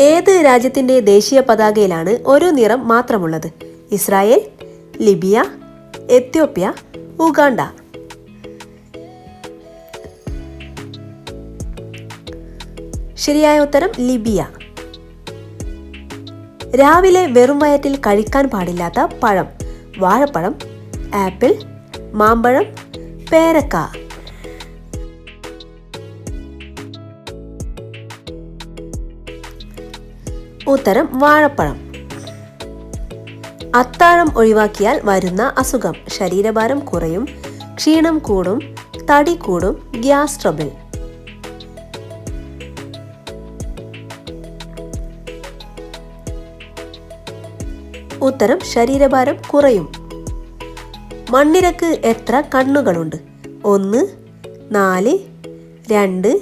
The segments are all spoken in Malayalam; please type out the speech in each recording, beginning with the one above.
ഏത് രാജ്യത്തിൻ്റെ ദേശീയ പതാകയിലാണ് ഒരു നിറം മാത്രമുള്ളത്? Israel, Libya, Ethiopia, Uganda. ശരിയായ ഉത്തരം ലിബിയ. രാവിലെ വെറും വയറ്റിൽ കഴിക്കാൻ പാടില്ലാത്ത പഴം: വാഴപ്പഴം, ആപ്പിൾ, മാമ്പഴം, പേരക്ക. ഉത്തരം വാഴപ്പഴം. അത്താഴം ഒഴിവാക്കിയാൽ വരുന്ന അസുഖം: ശരീരഭാരം കുറയും, ക്ഷീണം കൂടും, തടി കൂടും, ഗ്യാസ് ട്രബിൾ. ഉത്തരം ശരീരഭാരം കുറയും. മണ്ണിരക്ക് എത്ര കണ്ണുകളുണ്ട്? 1, 4, 2,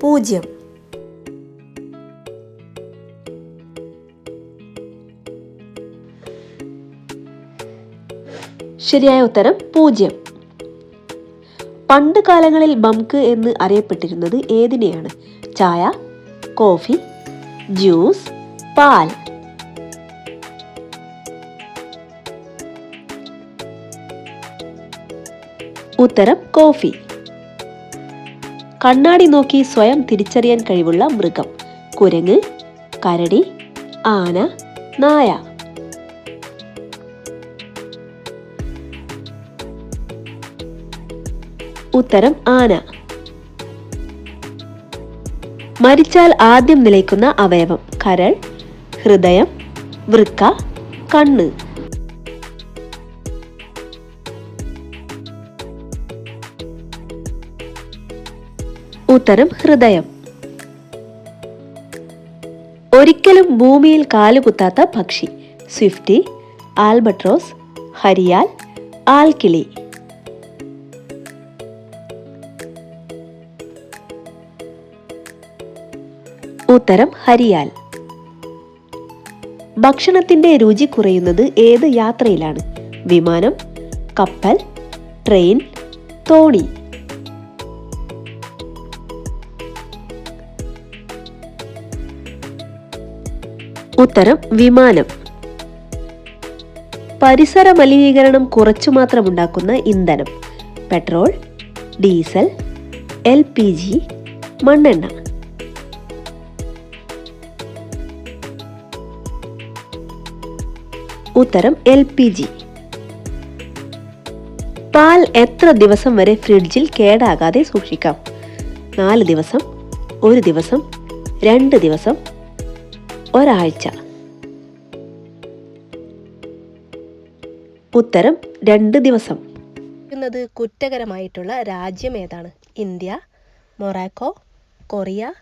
0. ശരിയായ ഉത്തരം 0. പണ്ട് കാലങ്ങളിൽ ബംക്ക് എന്ന് അറിയപ്പെട്ടിരുന്നത് ഏതിനെയാണ്? ചായ, കോഫി, ജ്യൂസ്, പാൽ. ഉത്തരം കോഫി. കണ്ണാടി നോക്കി സ്വയം തിരിച്ചറിയാൻ കഴിവുള്ള മൃഗം: കുരങ്ങ്, കരടി, ആന, നായ. ഉത്തരം ആന. മരിച്ചാൽ ആദ്യം നിലയ്ക്കുന്ന അവയവം: കരൾ, ഹൃദയം, വൃക്ക, കണ്ണ്. ഉത്തരം ഹൃദയം. ഒരിക്കലും ഭൂമിയിൽ കാലുകുത്താത്ത പക്ഷി: സ്വിഫ്റ്റ്, ആൽബട്രോസ്, ഹരിയാൽ, ആൽക്കിളി. ഉത്തരം ഹരിയാൽ. ഭക്ഷണത്തിന്റെ രുചി കുറയുന്നത് ഏത് യാത്രയിലാണ്? വിമാനം, കപ്പൽ, ട്രെയിൻ, തോണി. ഉത്തരം വിമാനം. പരിസര മലിനീകരണം കുറച്ചു മാത്രമുണ്ടാക്കുന്ന ഇന്ധനം: പെട്രോൾ, ഡീസൽ, LPG, മണ്ണെണ്ണ. ഉത്തരം LPG. പാൽ എത്ര ദിവസം വരെ ഫ്രിഡ്ജിൽ കേടാകാതെ സൂക്ഷിക്കാം? 4 ദിവസം, 1 ദിവസം, 2 ദിവസം, ഒരാഴ്ച. ഉത്തരം 2 ദിവസം. കുറ്റകരമായിട്ടുള്ള രാജ്യം ഏതാണ്? India, Morocco, Korea,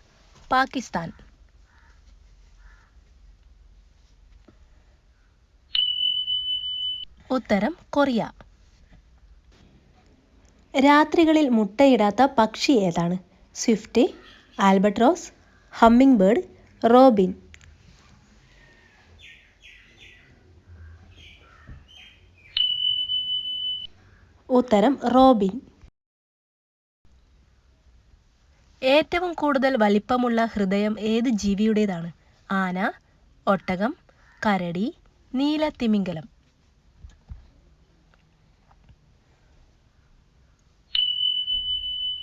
Pakistan. ഉത്തരം കൊറിയ. രാത്രികളിൽ മുട്ടയിടാത്ത പക്ഷി ഏതാണ്? Swift, albatross, humming bird, Robin. ഉത്തരം റോബിൻ. ഏറ്റവും കൂടുതൽ വലിപ്പമുള്ള ഹൃദയം ഏത് ജീവിയുടേതാണ്? ആന, ഒട്ടകം, കരടി, നീലത്തിമിംഗലം.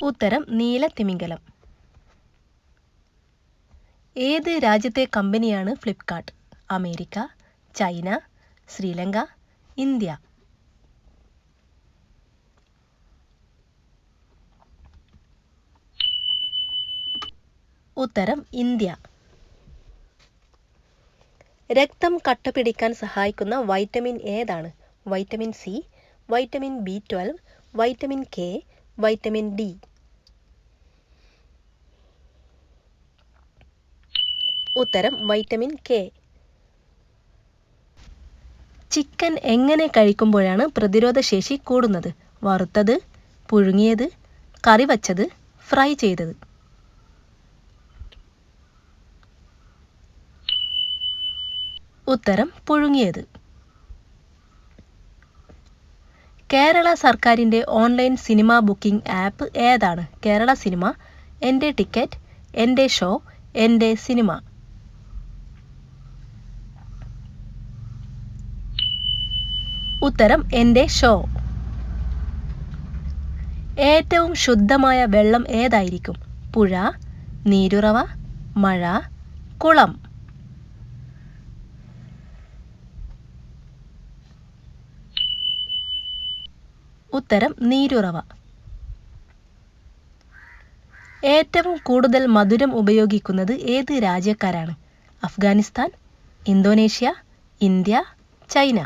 ഉത്തരം നീലത്തിമിംഗലം. ഏത് രാജ്യത്തെ കമ്പനിയാണ് Flipkart? America, China, Sri Lanka, India. ഉത്തരം ഇന്ത്യ. രക്തം കട്ടപിടിക്കാൻ സഹായിക്കുന്ന വൈറ്റമിൻ ഏതാണ്? Vitamin C, vitamin B12, vitamin K, vitamin D. ഉത്തരം വൈറ്റമിൻ കെ. ചിക്കൻ എങ്ങനെ കഴിക്കുമ്പോഴാണ് പ്രതിരോധശേഷി കൂടുന്നത്? വറുത്തത്, പുഴുങ്ങിയത്, കറി വച്ചത്, ഫ്രൈ ചെയ്തത്. ഉത്തരം പുഴുങ്ങിയത്. കേരള സർക്കാരിൻ്റെ ഓൺലൈൻ സിനിമ ബുക്കിംഗ് ആപ്പ് ഏതാണ്? കേരള സിനിമ, എൻ്റെ ടിക്കറ്റ്, എൻ്റെ ഷോ, എൻ്റെ സിനിമ. ഉത്തരം എൻ്റെ ഷോ. ഏറ്റവും ശുദ്ധമായ വെള്ളം ഏതായിരിക്കും? പുഴ, നീരുറവ, മഴ, കുളം. ഉത്തരം നീരുറവ. ഏറ്റവും കൂടുതൽ മധുരം ഉപയോഗിക്കുന്നത് ഏത് രാജ്യക്കാരാണ്? Afghanistan, Indonesia, India, China.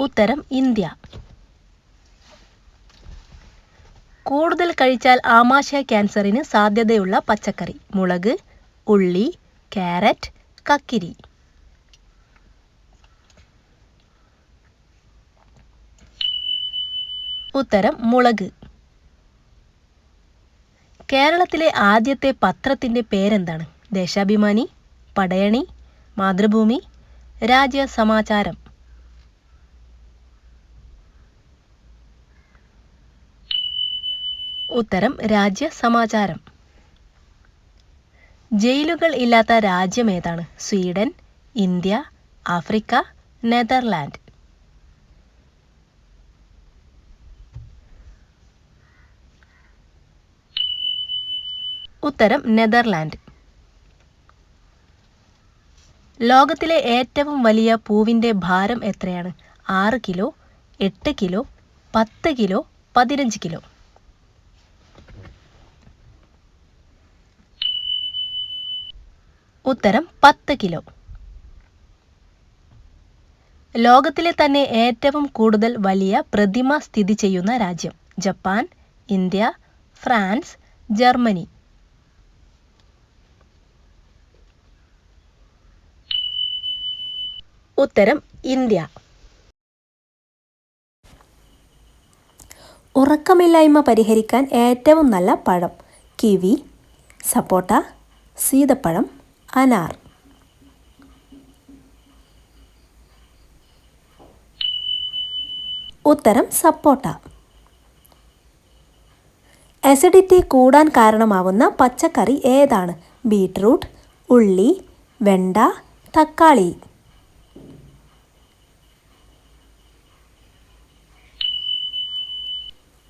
ഉത്തരം ഇന്ത്യ. കൂടുതൽ കഴിച്ചാൽ ആമാശയ ക്യാൻസറിന് സാധ്യതയുള്ള പച്ചക്കറി? മുളക്, ഉള്ളി, ക്യാരറ്റ്, കക്കിരി. ഉത്തരം മുളക്. കേരളത്തിലെ ആദ്യത്തെ പത്രത്തിൻ്റെ പേരെന്താണ്? ദേശാഭിമാനി, പടയണി, മാതൃഭൂമി, രാജ്യസമാചാരം. ഉത്തരം രാജ്യസമാചാരം. ജയിലുകൾ ഇല്ലാത്ത രാജ്യം ഏതാണ്? Sweden, India, Africa, Netherland. ഉത്തരം നെതർലാൻഡ്. ലോകത്തിലെ ഏറ്റവും വലിയ പൂവിൻ്റെ ഭാരം എത്രയാണ്? 6 കിലോ, 8 കിലോ, 10 കിലോ, 15 കിലോ. ഉത്തരം 10 കിലോ. ലോകത്തിലെ തന്നെ ഏറ്റവും കൂടുതൽ വലിയ പ്രതിമ സ്ഥിതി ചെയ്യുന്ന രാജ്യം? Japan, India, France, Germany. ഉത്തരം ഇന്ത്യ. ഉറക്കമില്ലായ്മ പരിഹരിക്കാൻ ഏറ്റവും നല്ല പഴം? കിവി, സപ്പോട്ട, സീതപ്പഴം, അനാർ. ഉത്തരം സപ്പോട്ട. അസിഡിറ്റി കൂടാൻ കാരണമാവുന്ന പച്ചക്കറി ഏതാണ്? ബീറ്റ്റൂട്ട്, ഉള്ളി, വെണ്ട, തക്കാളി.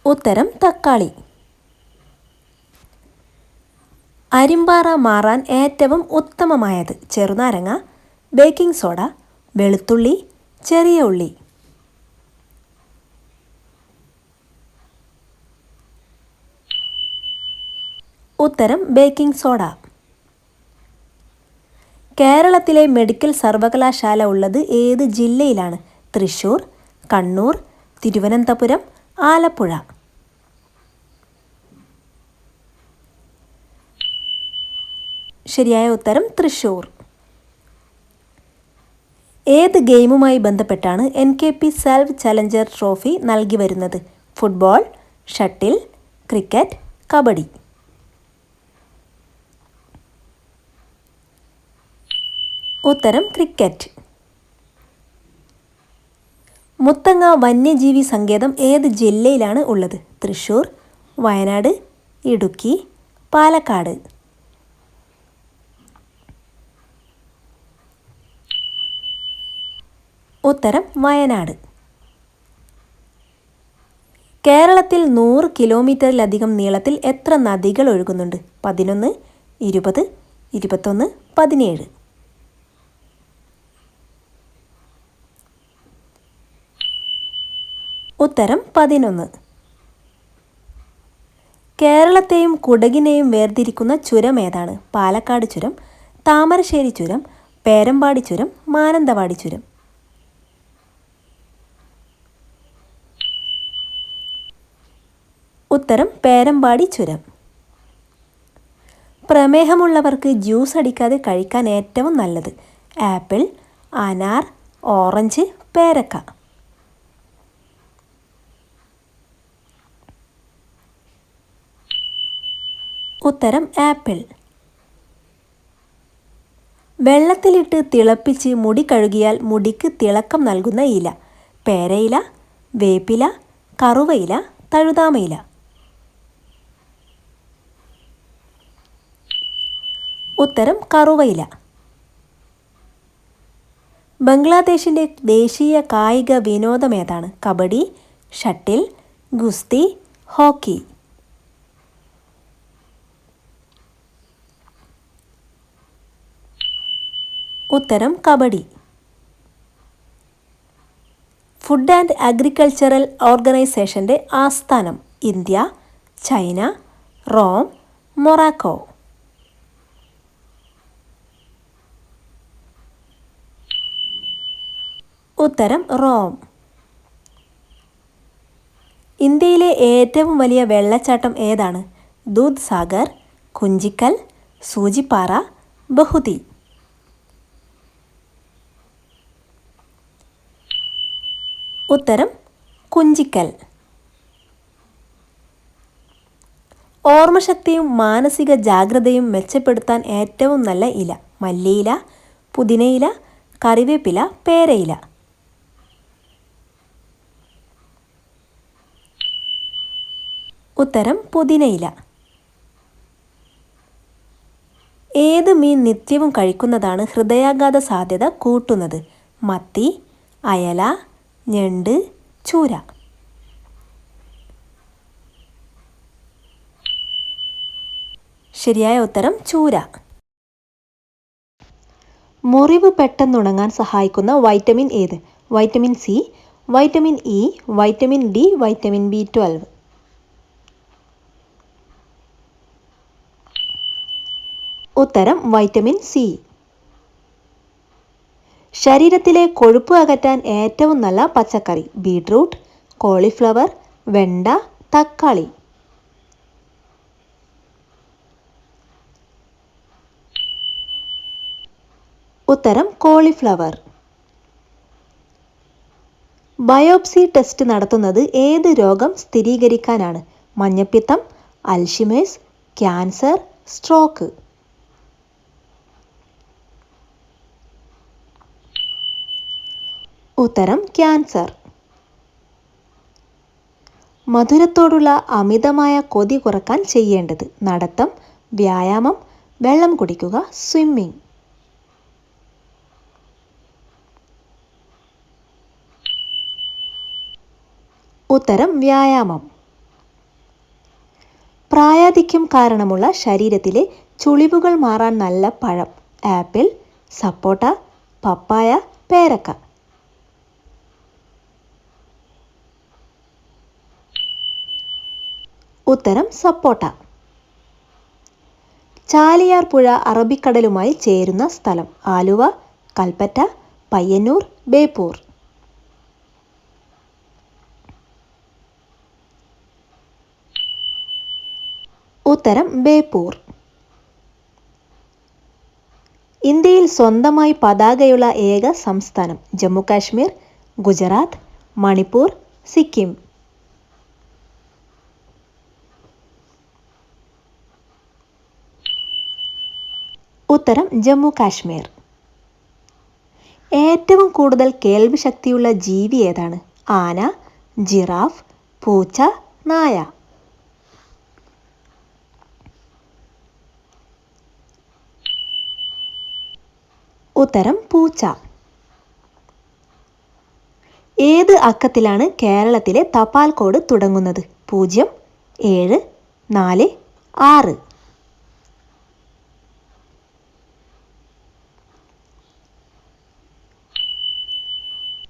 ഉത്തരം തക്കാളി. അരിമ്പാറ മാറാൻ ഏറ്റവും ഉത്തമമായത്? ചെറുനാരങ്ങ, ബേക്കിംഗ് സോഡ, വെളുത്തുള്ളി, ചെറിയ ഉള്ളി. ഉത്തരം ബേക്കിംഗ് സോഡ. കേരളത്തിലെ മെഡിക്കൽ സർവകലാശാല ഉള്ളത് ഏത് ജില്ലയിലാണ്? തൃശ്ശൂർ, കണ്ണൂർ, തിരുവനന്തപുരം, ആലപ്പുഴ. ശരിയായ ഉത്തരം തൃശ്ശൂർ. ഏത് ഗെയിമുമായി ബന്ധപ്പെട്ടാണ് NKP സെൽഫ് ചലഞ്ചർ ട്രോഫി നൽകി വരുന്നത്? Football, shuttle, cricket, kabaddi. ഉത്തരം ക്രിക്കറ്റ്. മുത്തങ്ങ വന്യജീവി സങ്കേതം ഏത് ജില്ലയിലാണ് ഉള്ളത്? തൃശ്ശൂർ, വയനാട്, ഇടുക്കി, പാലക്കാട്. ഉത്തരം വയനാട്. കേരളത്തിൽ 100 കിലോമീറ്ററിലധികം നീളത്തിൽ എത്ര നദികൾ ഒഴുകുന്നുണ്ട്? 11, 20, 21, 17. ഉത്തരം 11. കേരളത്തെയും കുടകിനെയും വേർതിരിക്കുന്ന ചുരം ഏതാണ്? പാലക്കാട് ചുരം, താമരശ്ശേരി ചുരം, പേരമ്പാടി ചുരം, മാനന്തവാടി ചുരം. ഉത്തരം പേരമ്പാടി ചുരം. പ്രമേഹമുള്ളവർക്ക് ജ്യൂസ് അടിക്കാതെ കഴിക്കാൻ ഏറ്റവും നല്ലത്? ആപ്പിൾ, അനാർ, ഓറഞ്ച്, പേരക്ക. ഉത്തരം ആപ്പിൾ. വെള്ളത്തിലിട്ട് തിളപ്പിച്ച് മുടി കഴുകിയാൽ മുടിക്ക് തിളക്കം നൽകുന്ന ഇല? പേരയില, വേപ്പില, കറുവയില, തഴുതാമയില. ഉത്തരം കറുവയില. ബംഗ്ലാദേശിൻ്റെ ദേശീയ കായിക വിനോദം ഏതാണ്? കബഡി, ഷട്ടിൽ, ഗുസ്തി, ഹോക്കി. ഉത്തരം കബഡി. ഫുഡ് ആൻഡ് അഗ്രികൾച്ചറൽ ഓർഗനൈസേഷൻ്റെ ആസ്ഥാനം? India, China, Rome, Morocco. ഉത്തരം റോം. ഇന്ത്യയിലെ ഏറ്റവും വലിയ വെള്ളച്ചാട്ടം ഏതാണ്? ദൂദ് സാഗർ, കുഞ്ചിക്കൽ, സൂചിപ്പാറ, ബഹുതി. ഉത്തരം കുഞ്ചിക്കൽ. ഓർമ്മശക്തിയും മാനസിക ജാഗ്രതയും മെച്ചപ്പെടുത്താൻ ഏറ്റവും നല്ല ഇല? മല്ലിയില, പുതിനയില, കറിവേപ്പില, പേരയില. ഉത്തരം പുതിനയില. ഏത് മീൻ നിത്യവും കഴിക്കുന്നതാണ് ഹൃദയാഘാത സാധ്യത കൂട്ടുന്നത്? മത്തി, അയല, ഞണ്ട്, ചൂര. ശരിയായ ഉത്തരം ചൂര. മുറിവ് പെട്ടെന്നുണങ്ങാൻ സഹായിക്കുന്ന വൈറ്റമിൻ ഏത്? Vitamin C, vitamin E, vitamin D, vitamin B12. ഉത്തരം വൈറ്റമിൻ സി. ശരീരത്തിലെ കൊഴുപ്പ് അകറ്റാൻ ഏറ്റവും നല്ല പച്ചക്കറി? ബീട്രൂട്ട്, കോളിഫ്ലവർ, വെണ്ട, തക്കാളി. ഉത്തരം കോളിഫ്ലവർ. ബയോപ്സി ടെസ്റ്റ് നടത്തുന്നത് ഏത് രോഗം സ്ഥിരീകരിക്കാനാണ്? മഞ്ഞപ്പിത്തം, അൽഷിമേഴ്സ്, ക്യാൻസർ, സ്ട്രോക്ക്. ഉത്തരം ക്യാൻസർ. മധുരത്തോടുള്ള അമിതമായ കൊതി കുറക്കാൻ ചെയ്യേണ്ടത്? നടത്തം, വ്യായാമം, വെള്ളം കുടിക്കുക, സ്വിമ്മിംഗ്. ഉത്തരം വ്യായാമം. പ്രായാധിക്യം കാരണമുള്ള ശരീരത്തിലെ ചുളിവുകൾ മാറാൻ നല്ല പഴം? ആപ്പിൾ, സപ്പോട്ട, പപ്പായ, പേരക്ക. ഉത്തരം സപ്പോട്ട. ചാലിയാർ പുഴ അറബിക്കടലുമായി ചേരുന്ന സ്ഥലം? ആലുവ, കൽപ്പറ്റ, പയ്യന്നൂർ, ബേപ്പൂർ. ഉത്തരം ബേപ്പൂർ. ഇന്ത്യയിൽ സ്വന്തമായി പതാകയുള്ള ഏക സംസ്ഥാനം? ജമ്മു കാശ്മീർ, ഗുജറാത്ത്, മണിപ്പൂർ, സിക്കിം. ഉത്തരം ജമ്മു കാശ്മീർ. ഏറ്റവും കൂടുതൽ കേൾവി ശക്തിയുള്ള ജീവി ഏതാണ്? ആന, ജിറാഫ്, പൂച്ച, നായ. ഉത്തരം പൂച്ച. ഏത് അക്കത്തിലാണ് കേരളത്തിലെ തപാൽ കോഡ് തുടങ്ങുന്നത്? 0, 7, 4, 6.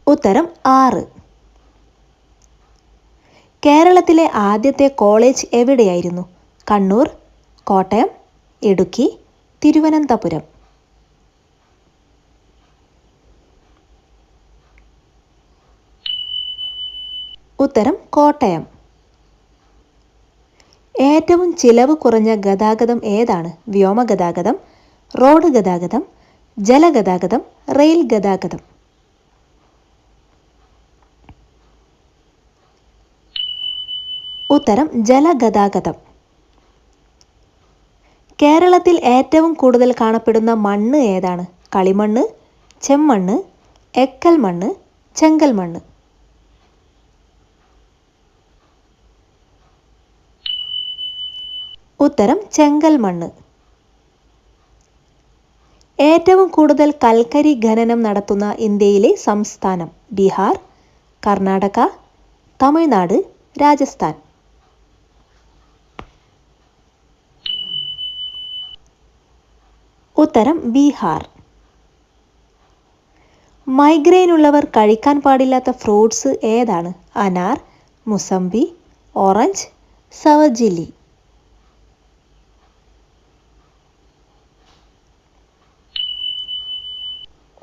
ഉത്തരം 6. കേരളത്തിലെ ആദ്യത്തെ കോളേജ് എവിടെയായിരുന്നു? കണ്ണൂർ, കോട്ടയം, ഇടുക്കി, തിരുവനന്തപുരം. ഉത്തരം കോട്ടയം. ഏറ്റവും ചിലവ് കുറഞ്ഞ ഗതാഗതം ഏതാണ്? വ്യോമഗതാഗതം, റോഡ് ഗതാഗതം, ജലഗതാഗതം, റെയിൽ ഗതാഗതം. ഉത്തരം ജലഗതാഗതം. കേരളത്തിൽ ഏറ്റവും കൂടുതൽ കാണപ്പെടുന്ന മണ്ണ് ഏതാണ്? കളിമണ്ണ്, ചെമ്മണ്ണ്, എക്കൽ മണ്ണ്, ചെങ്കൽ മണ്ണ്. ഉത്തരം ചെങ്കൽ മണ്ണ്. ഏറ്റവും കൂടുതൽ കൽക്കരി ഖനനം നടത്തുന്ന ഇന്ത്യയിലെ സംസ്ഥാനം? ബീഹാർ, കർണാടക, തമിഴ്നാട്, രാജസ്ഥാൻ. ഉത്തരം ബീഹാർ. മൈഗ്രെയിൻ ഉള്ളവർ കഴിക്കാൻ പാടില്ലാത്ത ഫ്രൂട്ട്സ് ഏതാണ്? അനാർ, മുസംബി, ഓറഞ്ച്, സവജില്ലി.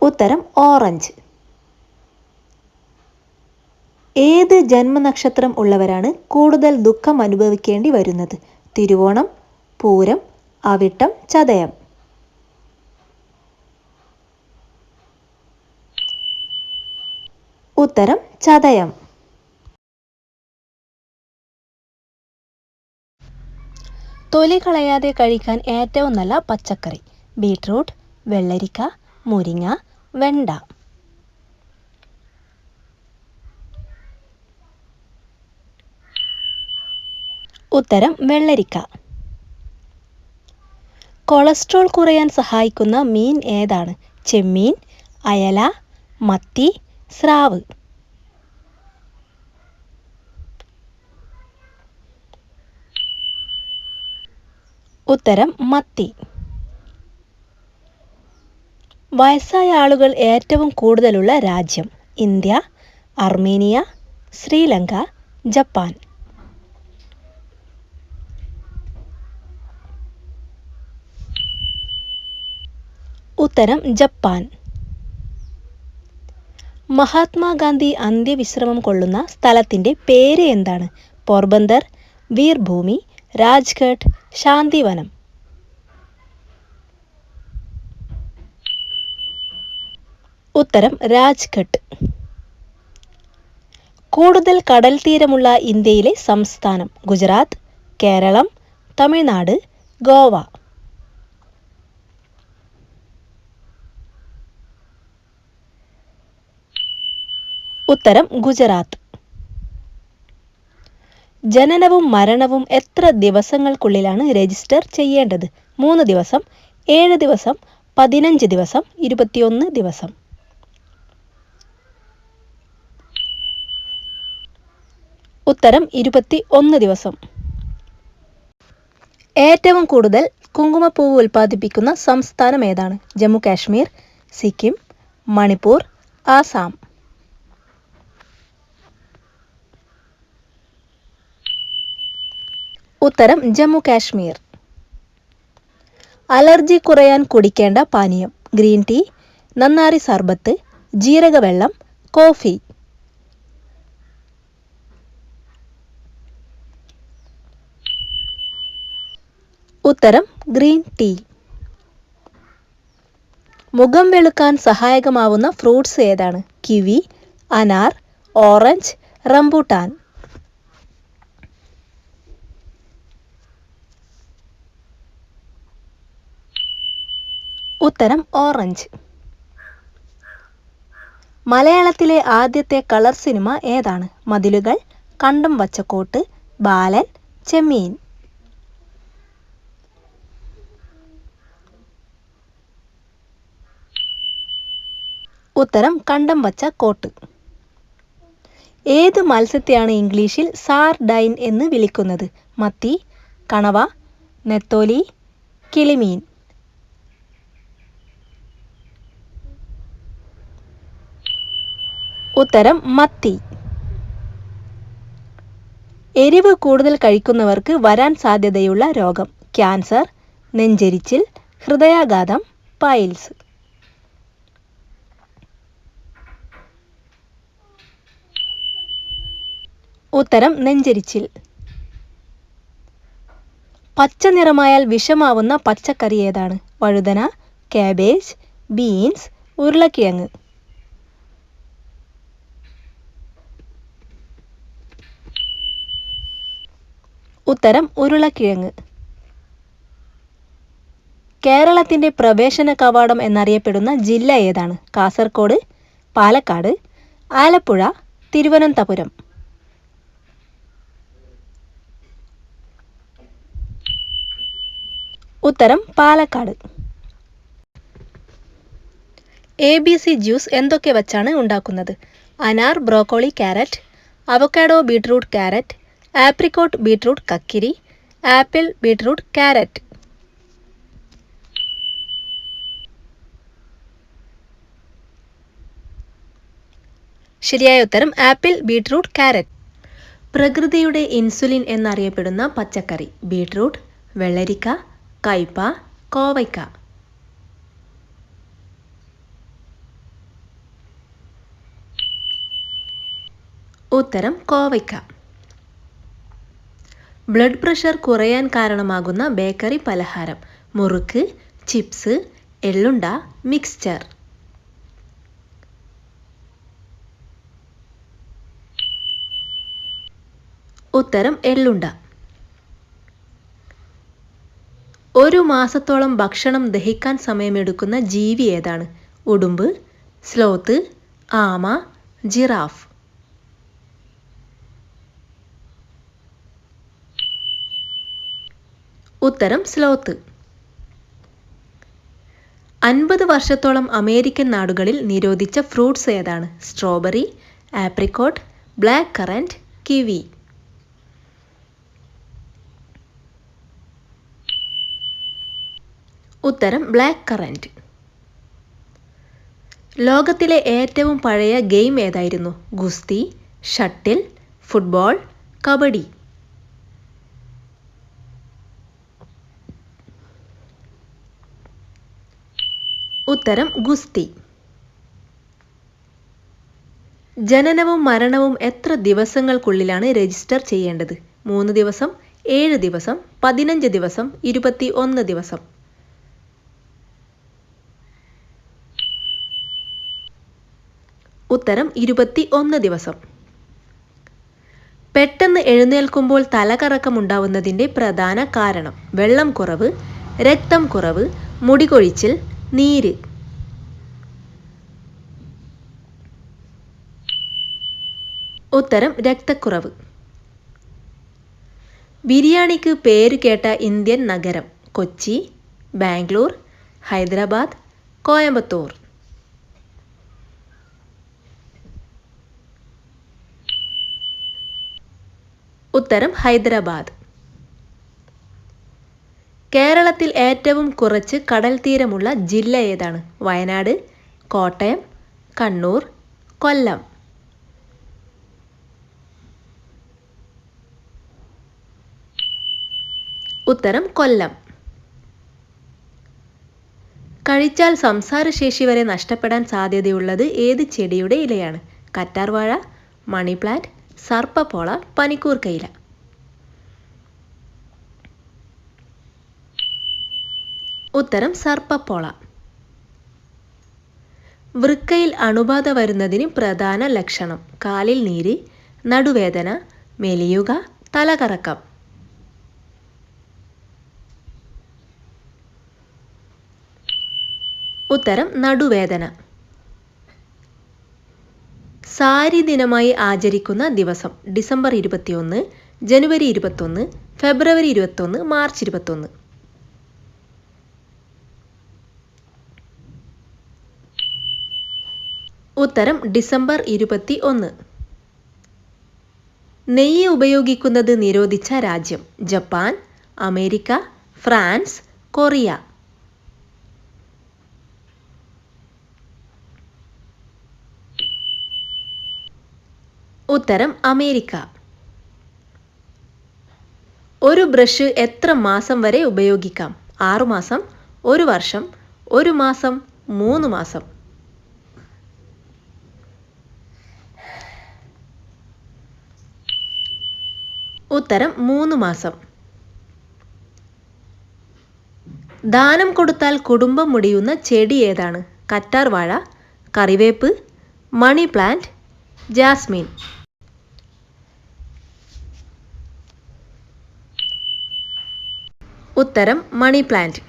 ഉത്തരം ഓറഞ്ച്. ഏത് ജന്മനക്ഷത്രം ഉള്ളവരാണ് കൂടുതൽ ദുഃഖം അനുഭവിക്കേണ്ടി വരുന്നത്? തിരുവോണം, പൂരം, അവിട്ടം, ചതയം. ഉത്തരം ചതയം. തൊലി കളയാതെ കഴിക്കാൻ ഏറ്റവും നല്ല പച്ചക്കറി? ബീട്രൂട്ട്, വെള്ളരിക്ക, മുരിങ്ങ, വെണ്ട. ഉത്തരം വെള്ളരിക്ക. കൊളസ്ട്രോൾ കുറയാൻ സഹായിക്കുന്ന മീൻ ഏതാണ്? ചെമ്മീൻ, അയല, മത്തി, സ്രാവ്. ഉത്തരം മത്തി. വയസ്സായ ആളുകൾ ഏറ്റവും കൂടുതലുള്ള രാജ്യം? India, Armenia, Sri Lanka, Japan. ഉത്തരം ജപ്പാൻ. മഹാത്മാഗാന്ധി അന്ത്യവിശ്രമം കൊള്ളുന്ന സ്ഥലത്തിൻ്റെ പേര് എന്താണ്? പോർബന്ദർ, വീർഭൂമി, രാജ്ഘട്ട്, ശാന്തിവനം. ഉത്തരം രാജ്ഘട്ട്. കൂടുതൽ കടൽ തീരമുള്ള ഇന്ത്യയിലെ സംസ്ഥാനം? ഗുജറാത്ത്, കേരളം, തമിഴ്നാട്, ഗോവ. ഉത്തരം ഗുജറാത്ത്. ജനനവും മരണവും എത്ര ദിവസങ്ങൾക്കുള്ളിലാണ് രജിസ്റ്റർ ചെയ്യേണ്ടത്? 3 ദിവസം, 7 ദിവസം, 15 ദിവസം, 21 ദിവസം. ഉത്തരം 21 ദിവസം. ഏറ്റവും കൂടുതൽ കുങ്കുമപ്പൂവ് ഉൽപ്പാദിപ്പിക്കുന്ന സംസ്ഥാനം ഏതാണ്? ജമ്മു കാശ്മീർ, സിക്കിം, മണിപ്പൂർ, ആസാം. ഉത്തരം ജമ്മു കാശ്മീർ. അലർജി കുറയാൻ കുടിക്കേണ്ട പാനീയം? ഗ്രീൻ ടീ, നന്നാരി സർബത്ത്, ജീരകവെള്ളം, കോഫി. ഉത്തരം ഗ്രീൻ ടീ. മുഖം വെളുക്കാൻ സഹായകമാവുന്ന ഫ്രൂട്ട്സ് ഏതാണ്? കിവി, അനാർ, ഓറഞ്ച്, റംബൂട്ടാൻ. ഉത്തരം ഓറഞ്ച്. മലയാളത്തിലെ ആദ്യത്തെ കളർ സിനിമ ഏതാണ്? മതിലുകൾ, കണ്ടം വച്ചക്കോട്ട്, ബാലൻ, ചെമ്മീൻ. ഉത്തരം കണ്ടം വച്ച കോട്ട്. ഏത് മത്സ്യത്തെയാണ് ഇംഗ്ലീഷിൽ സാർഡൈൻ എന്ന് വിളിക്കുന്നത്? മത്തി, കണവ, നെത്തോലി, കിളിമീൻ. ഉത്തരം മത്തി. എരിവ് കൂടുതൽ കഴിക്കുന്നവർക്ക് വരാൻ സാധ്യതയുള്ള രോഗം? ക്യാൻസർ, നെഞ്ചെരിച്ചിൽ, ഹൃദയാഘാതം, പൈൽസ്. ഉത്തരം നെഞ്ചെരിച്ചിൽ. പച്ച നിറമായാൽ വിഷമാവുന്ന പച്ചക്കറി ഏതാണ്? വഴുതന, കാബേജ്, ബീൻസ്, ഉരുളക്കിഴങ്ങ്. ഉത്തരം ഉരുളക്കിഴങ്ങ്. കേരളത്തിൻ്റെ പ്രവേശന കവാടം എന്നറിയപ്പെടുന്ന ജില്ല ഏതാണ്? കാസർഗോഡ്, പാലക്കാട്, ആലപ്പുഴ, തിരുവനന്തപുരം. ഉത്തരം പാലക്കാട്. ABC ജ്യൂസ് എന്തൊക്കെ വച്ചാണ് ഉണ്ടാക്കുന്നത്? അനാർ, broccoli, carrot, avocado, beetroot, carrot, apricot, beetroot, കക്കിരി, ആപ്പിൾ, ബീട്രൂട്ട്, ക്യാരറ്റ്. ശരിയായ ഉത്തരം ആപ്പിൾ, ബീട്രൂട്ട്, ക്യാരറ്റ്. പ്രകൃതിയുടെ ഇൻസുലിൻ എന്നറിയപ്പെടുന്ന പച്ചക്കറി? ബീട്രൂട്ട്, വെള്ളരിക്ക, കയ്പ, കോവയ്ക്ക. ഉത്തരം കോവയ്ക്ക. ബ്ലഡ് പ്രഷർ കുറയാൻ കാരണമാകുന്ന ബേക്കറി പലഹാരം? മുറുക്ക്, ചിപ്സ്, എള്ളുണ്ട, മിക്സ്ചർ. ഉത്തരം എള്ളുണ്ട. ഒരു മാസത്തോളം ഭക്ഷണം ദഹിക്കാൻ സമയമെടുക്കുന്ന ജീവി ഏതാണ്? ഉടുമ്പ്, സ്ലോത്ത്, ആമ, ജിറാഫ്. ഉത്തരം സ്ലോത്ത്. 50 വർഷത്തോളം അമേരിക്കൻ നാടുകളിൽ നിരോധിച്ച ഫ്രൂട്ട്സ് ഏതാണ്? Strawberry, apricot, black currant, kiwi. ഉത്തരം ബ്ലാക്ക് കറന്റ്. ലോകത്തിലെ ഏറ്റവും പഴയ ഗെയിം ഏതായിരുന്നു? ഗുസ്തി, ഷട്ടിൽ, ഫുട്ബോൾ, കബഡി. ഉത്തരം ഗുസ്തി. ജനനവും മരണവും എത്ര ദിവസങ്ങൾക്കുള്ളിലാണ് രജിസ്റ്റർ ചെയ്യേണ്ടത്? 3 ദിവസം, 7 ദിവസം, 15 ദിവസം, 21 ദിവസം. ഉത്തരം 21 ദിവസം. പെട്ടെന്ന് എഴുന്നേൽക്കുമ്പോൾ തലകറക്കമുണ്ടാവുന്നതിൻ്റെ പ്രധാന കാരണം? വെള്ളം കുറവ്, രക്തം കുറവ്, മുടികൊഴിച്ചിൽ, നീര്. ഉത്തരം രക്തക്കുറവ്. ബിരിയാണിക്ക് പേരുകേട്ട ഇന്ത്യൻ നഗരം? കൊച്ചി, ബാംഗ്ലൂർ, ഹൈദരാബാദ്, കോയമ്പത്തൂർ. ഉത്തരം ഹൈദരാബാദ്. കേരളത്തിൽ ഏറ്റവും കുറച്ച് കടൽ തീരമുള്ള ജില്ല ഏതാണ്? വയനാട്, കോട്ടയം, കണ്ണൂർ, കൊല്ലം. ഉത്തരം കൊല്ലം. കഴിച്ചാൽ സംസാരശേഷി വരെ നഷ്ടപ്പെടാൻ സാധ്യതയുള്ളത് ഏത് ചെടിയുടെ ഇലയാണ്? കറ്റാർവാഴ, മണി പ്ലാന്റ്, സർപ്പപ്പോള, പനിക്കൂർക്കയില. ഉത്തരം സർപ്പപ്പോള. വൃക്കയിൽ അണുബാധ വരുന്നതിന് പ്രധാന ലക്ഷണം? കാലിൽ നീര്, നടുവേദന, മെലിയുക, തലകറക്കം. ഉത്തരം നടുവേദന. സാരി ദിനമായി ആചരിക്കുന്ന ദിവസം? ഡിസംബർ 21, ജനുവരി 21, ഫെബ്രുവരി 21, മാർച്ച് 21. ഉത്തരം ഡിസംബർ 21. നെയ്യ് ഉപയോഗിക്കുന്നത് നിരോധിച്ച രാജ്യം? Japan, America, France, Korea. ഉത്തരം അമേരിക്ക. ഒരു ബ്രഷ് എത്ര മാസം വരെ ഉപയോഗിക്കാം? 6 മാസം, 1 വർഷം, 1 മാസം, 3 മാസം. ഉത്തരം 3 മാസം. ദാനം കൊടുത്താൽ കുടുംബം മുടിയുന്ന ചെടി ഏതാണ്? കറ്റാർവാഴ, കറിവേപ്പ്, മണി പ്ലാന്റ്, ജാസ്മിൻ. ഉത്തരം മണി പ്ലാന്റ്.